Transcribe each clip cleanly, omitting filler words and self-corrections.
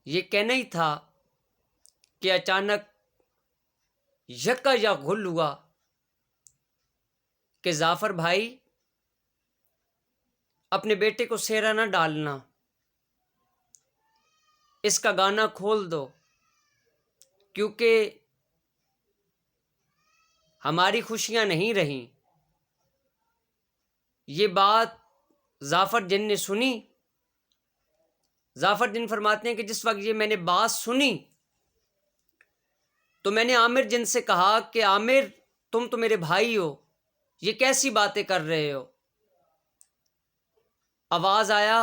یہ کہنا ہی تھا کہ اچانک یکا یا غل ہوا کہ جعفر بھائی اپنے بیٹے کو سیرا نہ ڈالنا، اس کا گانا کھول دو، کیونکہ ہماری خوشیاں نہیں رہیں۔ یہ بات جعفر جن نے سنی۔ جعفر جن فرماتے ہیں کہ جس وقت یہ میں نے بات سنی تو میں نے عامر جن سے کہا کہ عامر تم تو میرے بھائی ہو، یہ کیسی باتیں کر رہے ہو؟ آواز آیا،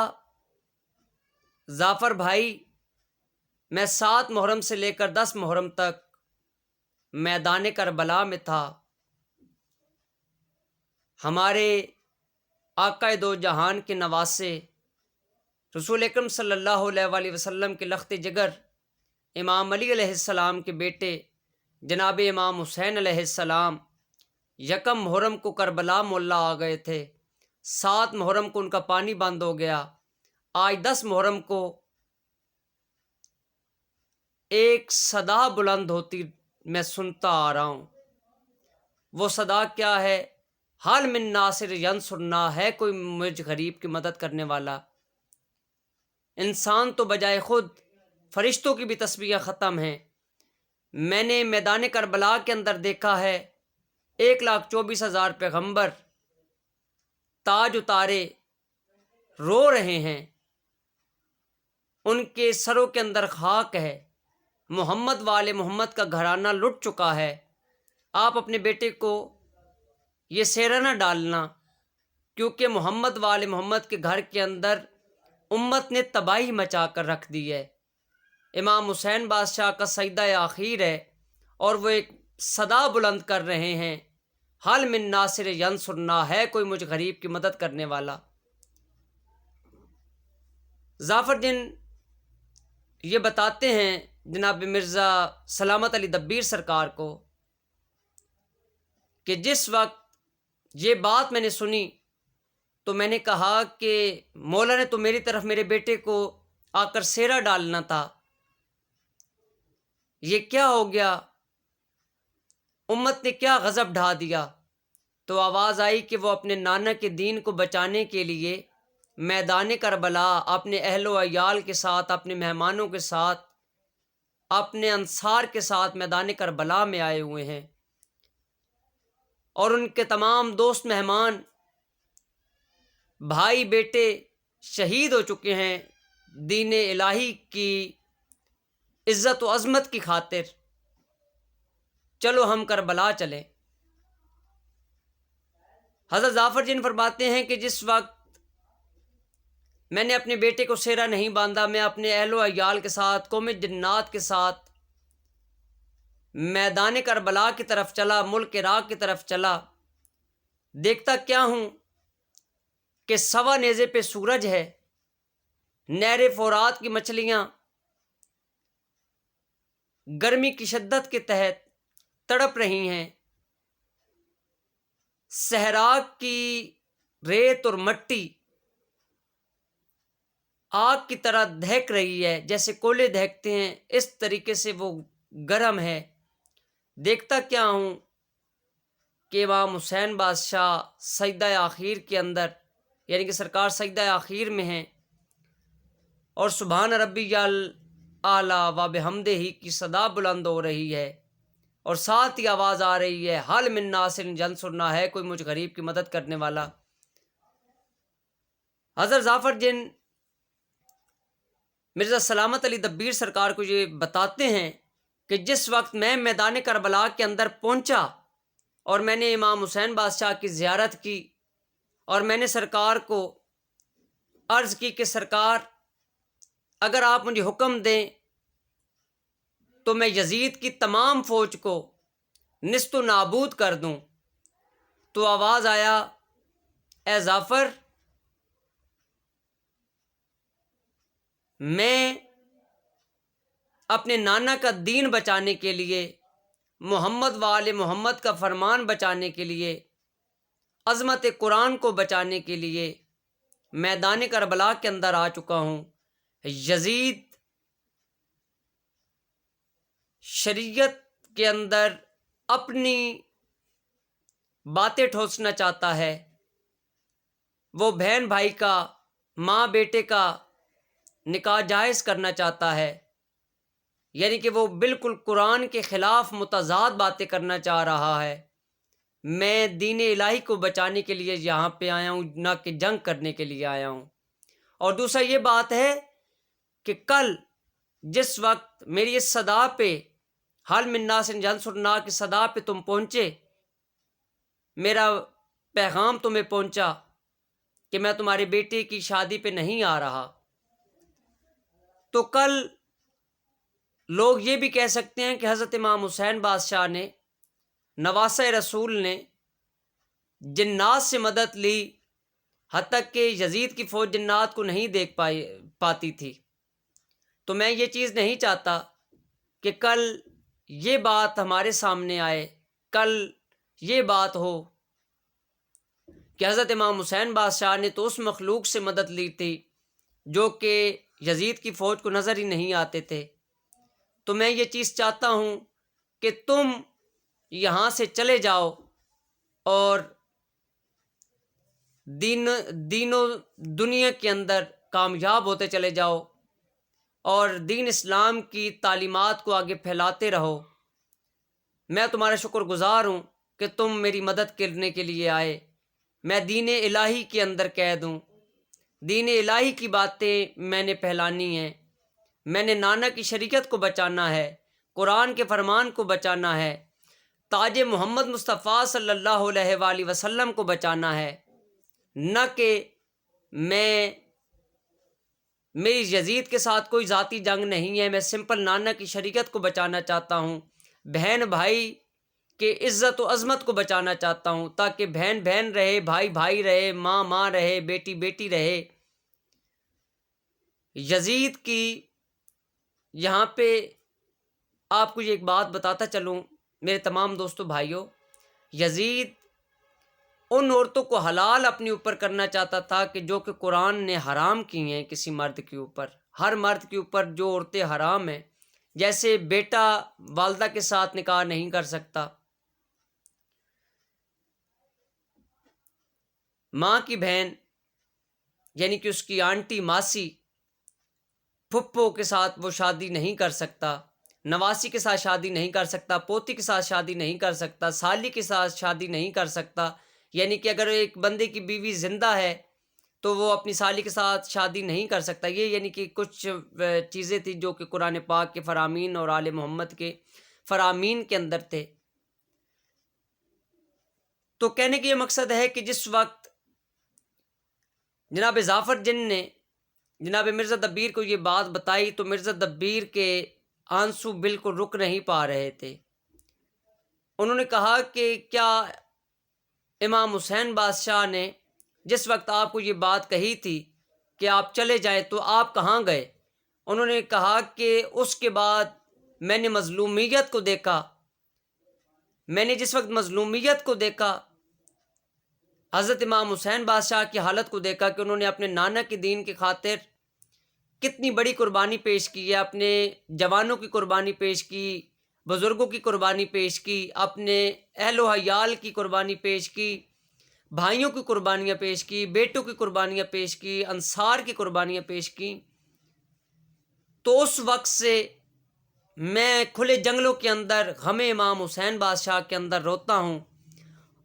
جعفر بھائی میں 7 محرم سے لے کر 10 محرم تک میدان کربلا میں تھا، ہمارے آقا دو جہان کے نواسے رسول اکرم صلی اللہ علیہ وآلہ وسلم کے لخت جگر امام علی علیہ السلام کے بیٹے جناب امام حسین علیہ السلام یکم محرم کو کربلا مولا آ گئے تھے، 7 محرم کو ان کا پانی بند ہو گیا، آج 10 محرم کو ایک صدا بلند ہوتی میں سنتا آ رہا ہوں۔ وہ صدا کیا ہے؟ حال من ناصر ینصرنا، ہے کوئی مجھ غریب کی مدد کرنے والا؟ انسان تو بجائے خود فرشتوں کی بھی تسبیح ختم ہیں۔ میں نے میدان کربلا کے اندر دیکھا ہے 1,24,000 پیغمبر تاج اتارے رو رہے ہیں، ان کے سروں کے اندر خاک ہے، محمد والے محمد کا گھرانہ لٹ چکا ہے۔ آپ اپنے بیٹے کو یہ سیرا نہ ڈالنا، کیونکہ محمد والے محمد کے گھر کے اندر امت نے تباہی مچا کر رکھ دی ہے۔ امام حسین بادشاہ کا سجدہ آخیر ہے اور وہ ایک صدا بلند کر رہے ہیں، حال من ناصر ینصرنا، ہے کوئی مجھ غریب کی مدد کرنے والا؟ جعفر جن یہ بتاتے ہیں جناب مرزا سلامت علی دبیر سرکار کو کہ جس وقت یہ بات میں نے سنی تو میں نے کہا کہ مولا نے تو میری طرف میرے بیٹے کو آ کر سیرا ڈالنا تھا، یہ کیا ہو گیا؟ امت نے کیا غضب ڈھا دیا؟ تو آواز آئی کہ وہ اپنے نانا کے دین کو بچانے کے لیے میدان کربلا اپنے اہل و عیال کے ساتھ، اپنے مہمانوں کے ساتھ، اپنے انصار کے ساتھ میدان کربلا میں آئے ہوئے ہیں، اور ان کے تمام دوست مہمان بھائی بیٹے شہید ہو چکے ہیں دین الہی کی عزت و عظمت کی خاطر۔ چلو ہم کربلا چلیں۔ حضرت جعفر جن فرماتے ہیں کہ جس وقت میں نے اپنے بیٹے کو سیرا نہیں باندھا، میں اپنے اہل و عیال کے ساتھ، قوم جنات کے ساتھ میدان کربلا کی طرف چلا، ملک عراق کی طرف چلا، دیکھتا کیا ہوں کہ سوا نیزے پہ سورج ہے، نہر فرات کی مچھلیاں گرمی کی شدت کے تحت تڑپ رہی ہیں، صحرا کی ریت اور مٹی آگ کی طرح دہک رہی ہے، جیسے کولے دہکتے ہیں اس طریقے سے وہ گرم ہے۔ دیکھتا کیا ہوں کہ امام حسین بادشاہ سجدہ آخیر کے اندر، یعنی کہ سرکار سجدہ آخیر میں ہیں، اور سبحان ربی الاعلی و بحمدہ کی صدا بلند ہو رہی ہے، اور ساتھ ہی آواز آ رہی ہے، حال من ناصر ینصرنا، ہے کوئی مجھ غریب کی مدد کرنے والا؟ حضرت جعفر جن مرزا سلامت علی دبیر سرکار کو یہ بتاتے ہیں کہ جس وقت میں میدان کربلا کے اندر پہنچا اور میں نے امام حسین بادشاہ کی زیارت کی، اور میں نے سرکار کو عرض کی کہ سرکار اگر آپ مجھے حکم دیں تو میں یزید کی تمام فوج کو نیست و نابود کر دوں، تو آواز آیا، اے جعفر میں اپنے نانا کا دین بچانے کے لیے، محمد وآل محمد کا فرمان بچانے کے لیے، عظمت قرآن کو بچانے کے لیے میدان کربلا کے اندر آ چکا ہوں۔ یزید شریعت کے اندر اپنی باتیں ٹھوسنا چاہتا ہے، وہ بہن بھائی کا، ماں بیٹے کا نکاح جائز کرنا چاہتا ہے، یعنی کہ وہ بالکل قرآن کے خلاف متضاد باتیں کرنا چاہ رہا ہے، میں دین الہی کو بچانے کے لیے یہاں پہ آیا ہوں، نہ کہ جنگ کرنے کے لیے آیا ہوں۔ اور دوسرا یہ بات ہے کہ کل جس وقت میری اس صدا پہ، حل من ناس ینصرنا کی صدا پہ تم پہنچے، میرا پیغام تمہیں پہنچا کہ میں تمہارے بیٹے کی شادی پہ نہیں آ رہا، تو کل لوگ یہ بھی کہہ سکتے ہیں کہ حضرت امام حسین بادشاہ نے، نواسہ رسول نے جنات سے مدد لی، حتیٰ کہ یزید کی فوج جنات کو نہیں دیکھ پاتی تھی۔ تو میں یہ چیز نہیں چاہتا کہ کل یہ بات ہمارے سامنے آئے، کل یہ بات ہو کہ حضرت امام حسین بادشاہ نے تو اس مخلوق سے مدد لی تھی جو کہ یزید کی فوج کو نظر ہی نہیں آتے تھے۔ تو میں یہ چیز چاہتا ہوں کہ تم یہاں سے چلے جاؤ اور دین و دنیا کے اندر کامیاب ہوتے چلے جاؤ اور دین اسلام کی تعلیمات کو آگے پھیلاتے رہو۔ میں تمہارا شکر گزار ہوں کہ تم میری مدد کرنے کے لیے آئے۔ میں دین الہی کے اندر قید ہوں، دین الہی کی باتیں میں نے پھیلانی ہیں، میں نے نانا کی شریعت کو بچانا ہے، قرآن کے فرمان کو بچانا ہے، تاج محمد مصطفیٰ صلی اللہ علیہ وآلہ وسلم کو بچانا ہے، نہ کہ میری یزید کے ساتھ کوئی ذاتی جنگ نہیں ہے، میں سمپل نانا کی شریعت کو بچانا چاہتا ہوں، بہن بھائی کے عزت و عظمت کو بچانا چاہتا ہوں، تاکہ بہن بہن رہے، بھائی بھائی رہے، ماں ماں رہے، بیٹی بیٹی رہے۔ یزید کی یہاں پہ آپ کو یہ ایک بات بتاتا چلوں میرے تمام دوستوں بھائیوں، یزید ان عورتوں کو حلال اپنے اوپر کرنا چاہتا تھا کہ جو کہ قرآن نے حرام کی ہیں کسی مرد کے اوپر، ہر مرد کے اوپر جو عورتیں حرام ہیں، جیسے بیٹا والدہ کے ساتھ نکاح نہیں کر سکتا، ماں کی بہن یعنی کہ اس کی آنٹی، ماسی، پھپھو کے ساتھ وہ شادی نہیں کر سکتا، نواسی کے ساتھ شادی نہیں کر سکتا، پوتی کے ساتھ شادی نہیں کر سکتا، سالی کے ساتھ شادی نہیں کر سکتا، یعنی کہ اگر ایک بندے کی بیوی زندہ ہے تو وہ اپنی سالی کے ساتھ شادی نہیں کر سکتا۔ یہ یعنی کہ کچھ چیزیں تھیں جو کہ قرآن پاک کے فرامین اور آل محمد کے فرامین کے اندر تھے۔ تو کہنے کا یہ مقصد ہے کہ جس وقت جناب ظافر جن نے جناب مرزا دبیر کو یہ بات بتائی تو مرزا دبیر کے آنسو بالکل رک نہیں پا رہے تھے۔ انہوں نے کہا کہ کیا امام حسین بادشاہ نے جس وقت آپ کو یہ بات کہی تھی کہ آپ چلے جائیں تو آپ کہاں گئے؟ انہوں نے کہا کہ اس کے بعد میں نے مظلومیت کو دیکھا، میں نے جس وقت مظلومیت کو دیکھا، حضرت امام حسین بادشاہ کی حالت کو دیکھا کہ انہوں نے اپنے نانا کے دین کی خاطر کتنی بڑی قربانی پیش کی ہے، اپنے جوانوں کی قربانی پیش کی، بزرگوں کی قربانی پیش کی، اپنے اہل و عیال کی قربانی پیش کی، بھائیوں کی قربانیاں پیش کی، بیٹوں کی قربانیاں پیش کی، انصار کی قربانیاں پیش کی۔ تو اس وقت سے میں کھلے جنگلوں کے اندر غم امام حسین بادشاہ کے اندر روتا ہوں،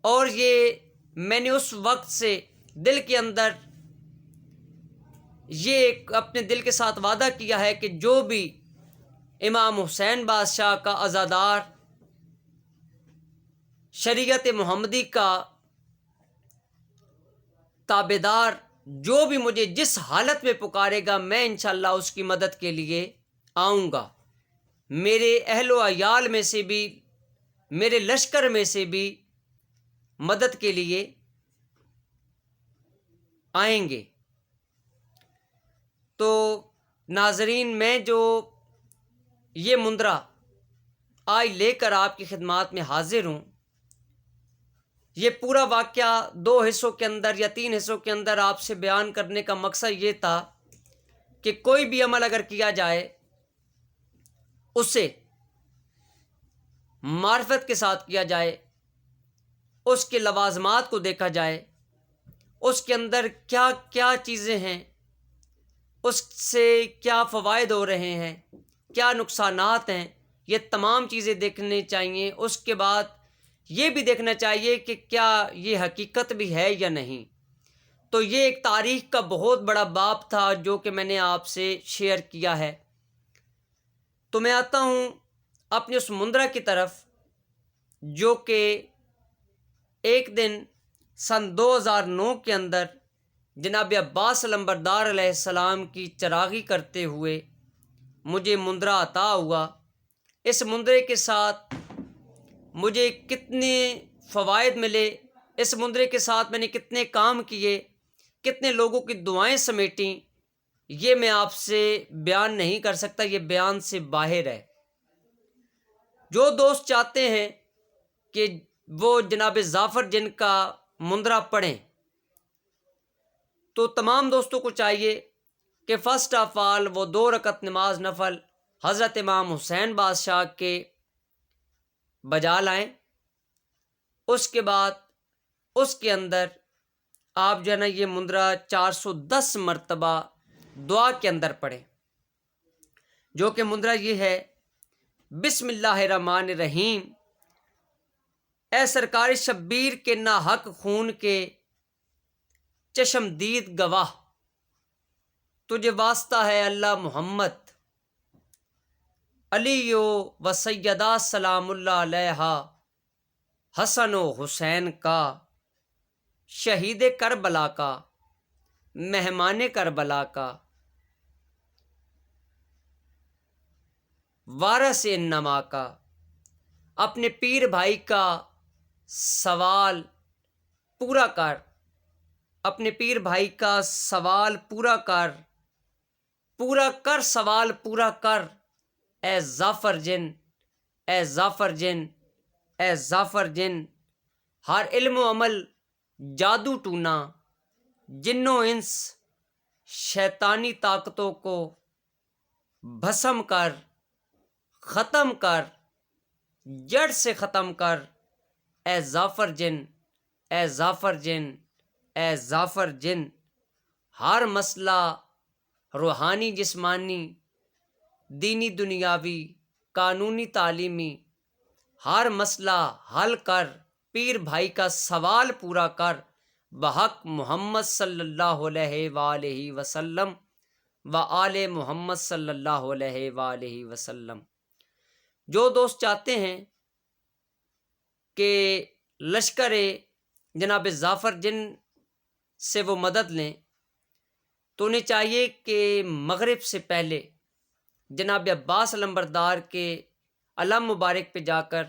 اور یہ میں نے اس وقت سے دل کے اندر یہ اپنے دل کے ساتھ وعدہ کیا ہے کہ جو بھی امام حسین بادشاہ کا عزادار، شریعت محمدی کا تابعدار، جو بھی مجھے جس حالت میں پکارے گا میں انشاءاللہ اس کی مدد کے لیے آؤں گا۔ میرے اہل و عیال میں سے بھی، میرے لشکر میں سے بھی مدد کے لیے آئیں گے۔ تو ناظرین، میں جو یہ مندرہ آج لے کر آپ کی خدمات میں حاضر ہوں، یہ پورا واقعہ 2 حصوں کے اندر یا 3 حصوں کے اندر آپ سے بیان کرنے کا مقصد یہ تھا کہ کوئی بھی عمل اگر کیا جائے اسے معرفت کے ساتھ کیا جائے، اس کے لوازمات کو دیکھا جائے، اس کے اندر کیا کیا چیزیں ہیں، اس سے کیا فوائد ہو رہے ہیں، کیا نقصانات ہیں، یہ تمام چیزیں دیکھنی چاہیے۔ اس کے بعد یہ بھی دیکھنا چاہیے کہ کیا یہ حقیقت بھی ہے یا نہیں۔ تو یہ ایک تاریخ کا بہت بڑا باب تھا جو کہ میں نے آپ سے شیئر کیا ہے۔ تو میں آتا ہوں اپنے اس مندرہ کی طرف جو کہ ایک دن سن 2009 کے اندر جناب عباس علمبردار علیہ السلام کی چراغی کرتے ہوئے مجھے مندرہ عطا ہوا۔ اس مندرے کے ساتھ مجھے کتنے فوائد ملے، اس مندرے کے ساتھ میں نے کتنے کام کیے، کتنے لوگوں کی دعائیں سمیٹیں، یہ میں آپ سے بیان نہیں کر سکتا، یہ بیان سے باہر ہے۔ جو دوست چاہتے ہیں کہ وہ جناب ظافر جن کا مندرہ پڑھیں تو تمام دوستوں کو چاہیے کہ فرسٹ آف آل وہ 2 رکعت نماز نفل حضرت امام حسین بادشاہ کے بجا لائیں۔ اس کے بعد اس کے اندر آپ جو ہے نا یہ مندرہ 410 مرتبہ دعا کے اندر پڑھیں، جو کہ مندرہ یہ ہے: بسم اللہ الرحمن الرحیم، اے سرکار شبیر کے ناحق خون کے چشمدید گواہ، تجھے واسطہ ہے اللہ محمد، علی و سیدہ سلام اللہ علیہ، حسن و حسین کا، شہید کربلا کا، مہمان کربلا کا، وارث انما کا، اپنے پیر بھائی کا سوال پورا کر، اپنے پیر بھائی کا سوال پورا کر، سوال پورا کر، اے ظافر جن، اے ظافر جن، اے ظافر جن، ہر علم و عمل جادو ٹونا، جن و انس شیطانی طاقتوں کو بھسم کر، ختم کر، جڑ سے ختم کر، اے ظافر جن، اے ظافر جن، اے ظافر جن، ہر مسئلہ روحانی جسمانی دینی دنیاوی قانونی تعلیمی ہر مسئلہ حل کر، پیر بھائی کا سوال پورا کر، بحق محمد صلی اللہ علیہ وآلہ وسلم و آل محمد صلی اللہ علیہ وآلہ وسلم۔ جو دوست چاہتے ہیں کہ لشکر جناب ظافر جن سے وہ مدد لیں تو انہیں چاہیے کہ مغرب سے پہلے جناب عباس علمبردار کے علم مبارک پہ جا کر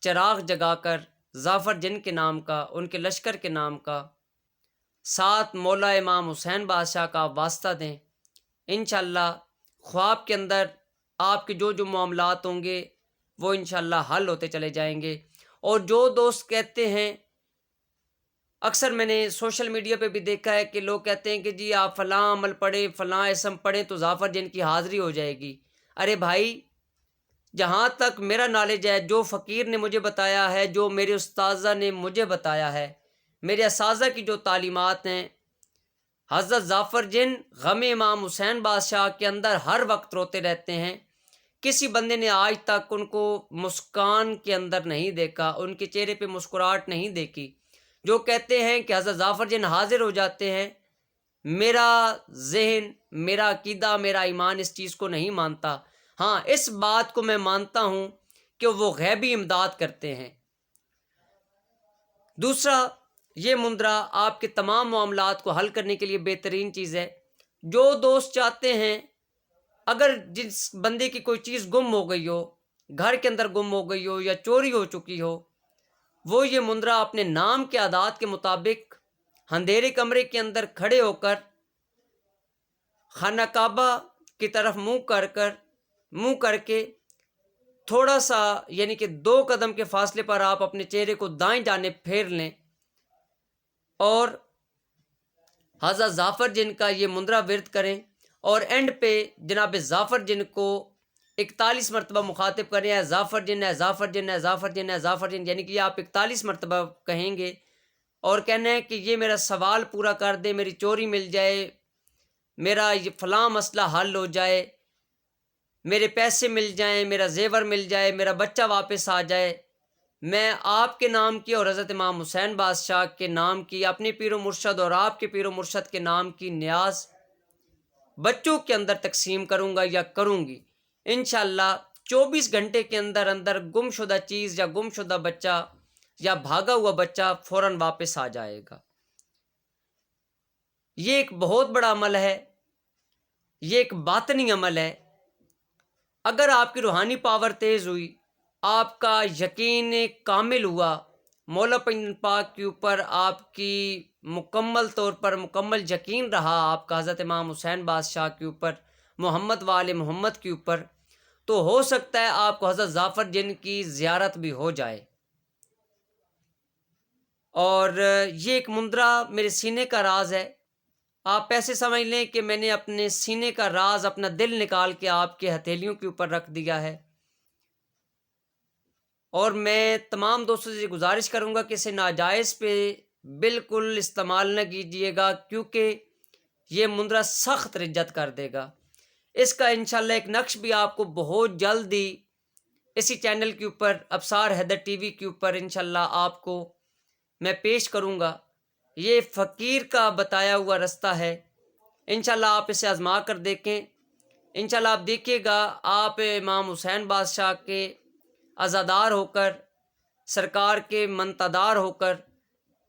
چراغ جگا کر ظافر جن کے نام کا، ان کے لشکر کے نام کا، ساتھ مولا امام حسین بادشاہ کا واسطہ دیں۔ انشاءاللہ خواب کے اندر آپ کے جو معاملات ہوں گے وہ انشاءاللہ حل ہوتے چلے جائیں گے۔ اور جو دوست کہتے ہیں، اکثر میں نے سوشل میڈیا پہ بھی دیکھا ہے کہ لوگ کہتے ہیں کہ جی آپ فلاں عمل پڑھیں، فلاں اسم پڑھیں تو ظافر جن کی حاضری ہو جائے گی۔ ارے بھائی، جہاں تک میرا نالج ہے، جو فقیر نے مجھے بتایا ہے، جو میرے استاذہ نے مجھے بتایا ہے، میرے اساتذہ کی جو تعلیمات ہیں، حضرت ظافر جن غم امام حسین بادشاہ کے اندر ہر وقت روتے رہتے ہیں۔ کسی بندے نے آج تک ان کو مسکان کے اندر نہیں دیکھا، ان کے چہرے پہ مسکراہٹ نہیں دیکھی۔ جو کہتے ہیں کہ حضرت ظافر جن حاضر ہو جاتے ہیں، میرا ذہن، میرا عقیدہ، میرا ایمان اس چیز کو نہیں مانتا۔ ہاں، اس بات کو میں مانتا ہوں کہ وہ غیبی امداد کرتے ہیں۔ دوسرا، یہ مندرہ آپ کے تمام معاملات کو حل کرنے کے لیے بہترین چیز ہے۔ جو دوست چاہتے ہیں، اگر جس بندے کی کوئی چیز گم ہو گئی ہو، گھر کے اندر گم ہو گئی ہو یا چوری ہو چکی ہو، وہ یہ مندرہ اپنے نام کے اعداد کے مطابق اندھیرے کمرے کے اندر کھڑے ہو کر خانہ کعبہ کی طرف منہ کر کے تھوڑا سا یعنی کہ 2 قدم کے فاصلے پر آپ اپنے چہرے کو دائیں جانب پھیر لیں اور حضرت ظافر جن کا یہ مندرہ ورد کریں، اور اینڈ پہ جناب ظافر جن کو 41 مرتبہ مخاطب کریں اے ظافر جن، اے ظافر جن، اے ظافر جن، اے ظافر جن، یعنی کہ آپ 41 مرتبہ کہیں گے اور کہنا ہے کہ یہ میرا سوال پورا کر دے، میری چوری مل جائے، میرا یہ فلاں مسئلہ حل ہو جائے، میرے پیسے مل جائیں، میرا زیور مل جائے، میرا بچہ واپس آ جائے۔ میں آپ کے نام کی اور حضرت امام حسین بادشاہ کے نام کی، اپنے پیر و مرشد اور آپ کے پیر و مرشد کے نام کی نیاز بچوں کے اندر تقسیم کروں گا یا کروں گی۔ انشاءاللہ 24 گھنٹے کے اندر اندر گم شدہ چیز یا گم شدہ بچہ یا بھاگا ہوا بچہ فوراً واپس آ جائے گا۔ یہ ایک بہت بڑا عمل ہے، یہ ایک باطنی عمل ہے۔ اگر آپ کی روحانی پاور تیز ہوئی، آپ کا یقین کامل ہوا، مولا پاک کے اوپر آپ کی مکمل طور پر مکمل یقین رہا، آپ کا حضرت امام حسین بادشاہ کے اوپر، محمد وآل محمد کے اوپر، تو ہو سکتا ہے آپ کو حضرت ظافر جن کی زیارت بھی ہو جائے۔ اور یہ ایک مندرہ میرے سینے کا راز ہے۔ آپ ایسے سمجھ لیں کہ میں نے اپنے سینے کا راز، اپنا دل نکال کے آپ کے ہتھیلیوں کے اوپر رکھ دیا ہے۔ اور میں تمام دوستوں سے گزارش کروں گا کہ اسے ناجائز پہ بالکل استعمال نہ کیجیے گا، کیونکہ یہ مندرہ سخت رجت کر دے گا۔ اس کا انشاءاللہ ایک نقش بھی آپ کو بہت جلد ہی اسی چینل کے اوپر، ابصار حیدر ٹی وی کے اوپر انشاءاللہ آپ کو میں پیش کروں گا۔ یہ فقیر کا بتایا ہوا رستہ ہے، انشاءاللہ آپ اسے آزما کر دیکھیں۔ انشاءاللہ آپ دیکھیے گا، آپ امام حسین بادشاہ کے عزادار ہو کر، سرکار کے منتدار ہو کر،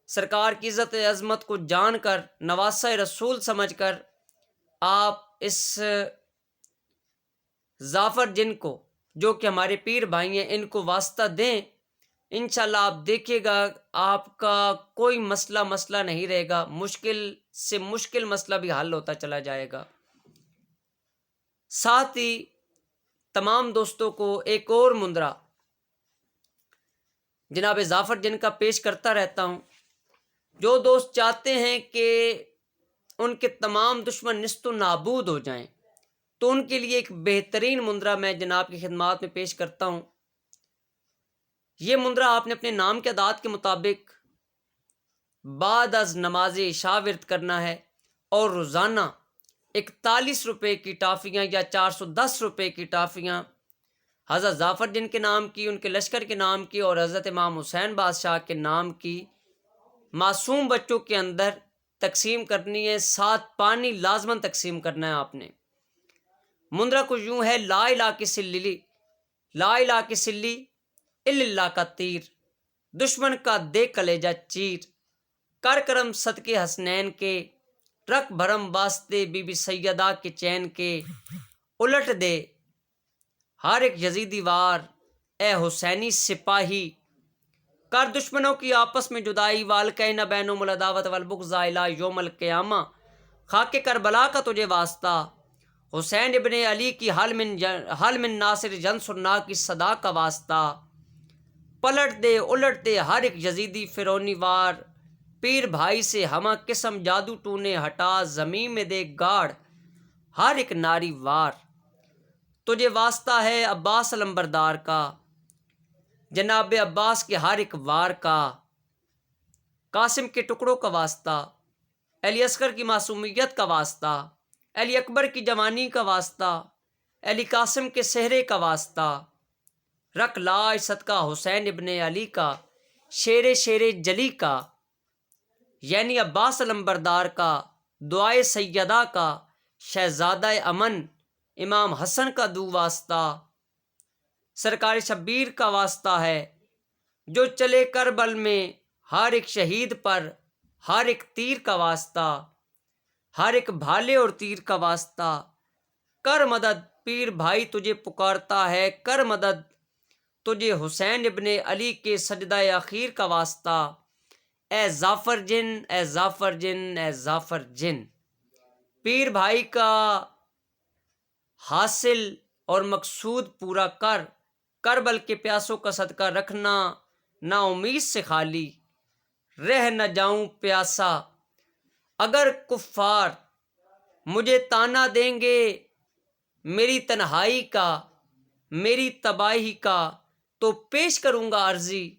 سرکار کی عزت عظمت کو جان کر، نواسہ رسول سمجھ کر، آپ اس ظافر جن کو، جو کہ ہمارے پیر بھائی ہیں، ان کو واسطہ دیں۔ انشاءاللہ آپ دیکھیے گا، آپ کا کوئی مسئلہ نہیں رہے گا، مشکل سے مشکل مسئلہ بھی حل ہوتا چلا جائے گا۔ ساتھ ہی تمام دوستوں کو ایک اور مندرہ جناب ظافر جن کا پیش کرتا رہتا ہوں۔ جو دوست چاہتے ہیں کہ ان کے تمام دشمن نیست و نابود ہو جائیں، تو ان کے لیے ایک بہترین مندرہ میں جناب کی خدمات میں پیش کرتا ہوں۔ یہ مندرہ آپ نے اپنے نام کے اعداد کے مطابق بعد از نماز عشاء ورد کرنا ہے، اور روزانہ 41 روپے کی ٹافیاں یا 410 روپے کی ٹافیاں حضرت ظافر جن کے نام کی، ان کے لشکر کے نام کی اور حضرت امام حسین بادشاہ کے نام کی معصوم بچوں کے اندر تقسیم کرنی ہے۔ ساتھ پانی لازماً تقسیم کرنا ہے آپ نے۔ مندرہ کو یوں ہے: لا الہ کی سلی، لا الہ کی سلی الا اللہ کا تیر، دشمن کا دے کلیجہ چیر، کر کرم صدقے حسنین کے، رکھ بھرم واسطے بی بی سیدہ کے چین کے، الٹ دے ہر ایک یزیدی وار اے حسینی سپاہی، کر دشمنوں کی آپس میں جدائی، والکین بینہم العداوۃ والبغض الی یوم القیامہ، خاک کربلا کا تجھے واسطہ، حسین ابن علی کی حل من ناصر ینصرنا کی صدا کا واسطہ، پلٹ دے الٹ دے ہر ایک یزیدی فرعونی وار، پیر بھائی سے ہمہ قسم جادو تو نے ہٹا، زمین میں دے گاڑ ہر ایک ناری وار، تجھے واسطہ ہے عباس علمبردار کا، جناب عباس کے ہر ایک وار کا، قاسم کے ٹکڑوں کا واسطہ، علی اصغر کی معصومیت کا واسطہ، علی اکبر کی جوانی کا واسطہ، علی قاسم کے سہرے کا واسطہ، رکھ لاج صدقہ حسین ابن علی کا، شیر جلی کا، یعنی عباس علمبردار کا، دعائے سیدہ کا، شہزادہ امن امام حسن کا دو واسطہ، سرکار شبیر کا واسطہ ہے، جو چلے کربل میں ہر ایک شہید پر ہر ایک تیر کا واسطہ، ہر ایک بھالے اور تیر کا واسطہ، کر مدد پیر بھائی تجھے پکارتا ہے، کر مدد تجھے حسین ابن علی کے سجدہ اخیر کا واسطہ، اے ظافر جن، اے ظافر جن، اے ظافر جن، پیر بھائی کا حاصل اور مقصود پورا کر، کربل کے پیاسوں کا صدقہ رکھنا، نا امید سے خالی رہ نہ جاؤں پیاسا، اگر کفار مجھے تانا دیں گے میری تنہائی کا، میری تباہی کا تو پیش کروں گا عرضی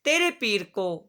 تیرے پیر کو